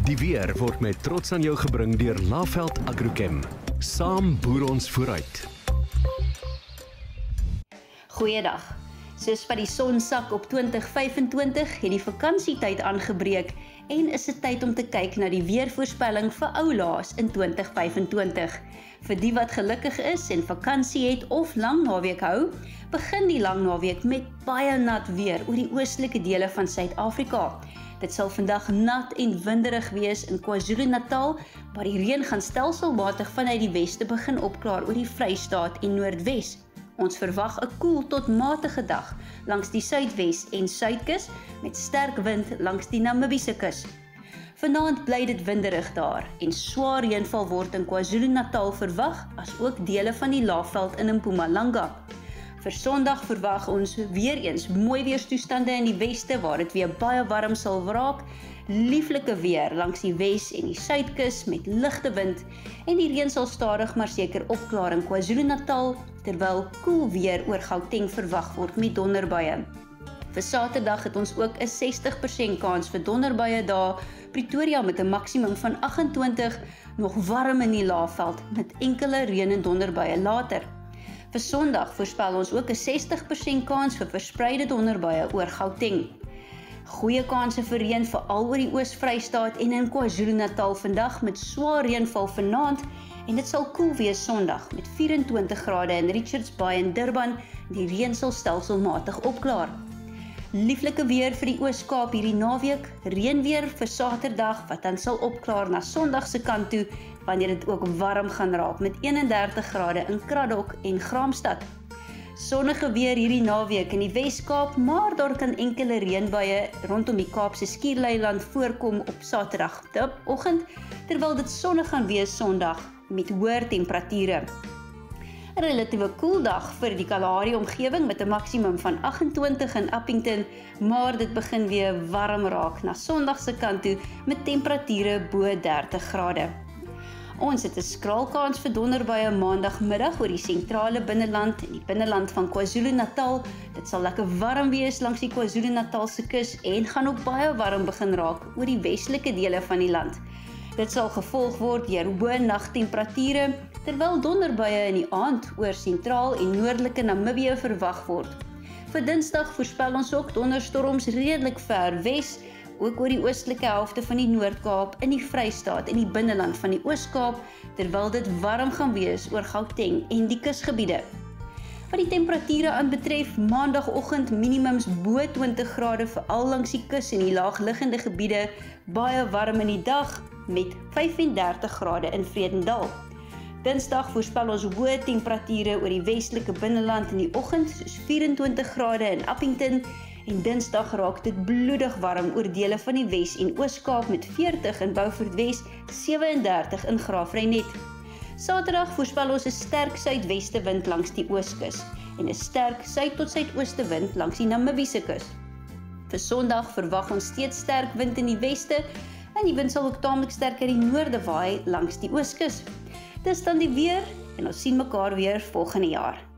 Die weer word met trots aan jou gebring deur Laveld Agrochem. Saam boer ons vooruit. Goeiedag. Soos wat die son sak op 2025 het die vakansietyd aangebreek en is dit tyd om te kyk na die weervoorspelling vir oulaas in 2025. Vir die wat gelukkig is en vakansie het of lang naweek hou, begin die lang naweek met baie nat weer oor die oostelike dele van Suid-Afrika. Dit sal vandag nat en winderig wees in KwaZulu-Natal, maar die reën gaan stelselmatig vanuit die weste begin opklaar oor die Vrystaat en Noordwes. Ons verwag 'n koel tot matige dag langs die Suidwes en Suidkus met sterk wind langs die Namibiese kus. Vanaand bly dit winderig daar en swaar reënval word in KwaZulu-Natal verwag, as ook dele van die Laagveld in Mpumalanga. Vir Sondag verwag ons weer eens mooi weerstoestande in die weste waar dit weer baie warm sal raak, lieflike weer langs die Wes en die Suidkus met ligte wind en die reën sal stadig maar seker opklaar in KwaZulu-Natal, terwyl koel weer oor Gauteng verwag word met donderbuie. Vir Saterdag het ons ook 'n 60% kans vir donderbuie daar, Pretoria met 'n maksimum van 28, nog warm in die Laagveld met enkele reën en donderbuie later. Vir Sondag voorspel ons ook 'n 60% kans vir verspreide donderbuie oor Gauteng. Goeie kanse vir reën veral oor die Oos-Vrystaat en in KwaZulu-Natal vandag met swaar reënval vanaand en dit sal koel wees Sondag met 24 grade in Richards Bay en Durban. Die reën sal stelselmatig opklaar. Lieflike weer vir die Oos-Kaap hierdie naweek, reënweer vir Saterdag wat dan sal opklaar na Sondag se kant toe wanneer dit ook warm gaan raak met 31 grade in Kraddock en Graamsstad. Sonnige weer hierdie naweek in die Wes-Kaap, maar daar kan enkele reënbuie rondom die Kaapse Skierleiland voorkom op Saterdag oggend, terwyl dit sonnig gaan wees Sondag met hoër temperature. 'n Relatiewe koel dag vir die Kalahari omgewing met 'n maksimum van 28 in Appington, maar dit begin weer warm raak na Sondag se kant toe met temperature bo 30 grade. Ons het 'n skraal kans vir donderbuie maandagmiddag oor die sentrale binneland en die binneland van KwaZulu-Natal. Dit sal lekker warm wees langs die KwaZulu-Natalse kus en gaan ook baie warm begin raak oor die westelike dele van die land. Dit sal gevolg word deur hoë nagtemperature, terwyl donderbuie in die aand oor sentraal en noordelike Namibië verwag word. Vir Dinsdag voorspel ons ook donderstorms redelik ver wes, ook oor die oostelike helfte van die Noord-Kaap, in die Vrystaat en die binneland van die Oos-Kaap, terwyl dit warm gaan wees oor Gauteng en die kusgebiede. Wat die temperature aanbetref, maandagoggend minimums bo 20 grade veral langs die kus en die laagliggende gebiede, baie warm in die dag met 35 grade in Vredendal. Dinsdag voorspel ons hoë temperature oor die westelike binneland in die oggend, soos 24 grade in Appington, en Dinsdag raak dit bloedig warm oor dele van die Wes en Oos-Kaap met 40 in Beaufort Wes, 37 in Graafrenet. Saterdag voorspel ons 'n sterk suidweste wind langs die Ooskus en 'n sterk suid tot suidooste wind langs die Namibiese kus. Vir Sondag verwag ons steeds sterk wind in die weste en die wind sal ook taamlik sterk uit die noorde waai langs die Ooskus. Dis dan die weer en ons sien mekaar weer volgende jaar.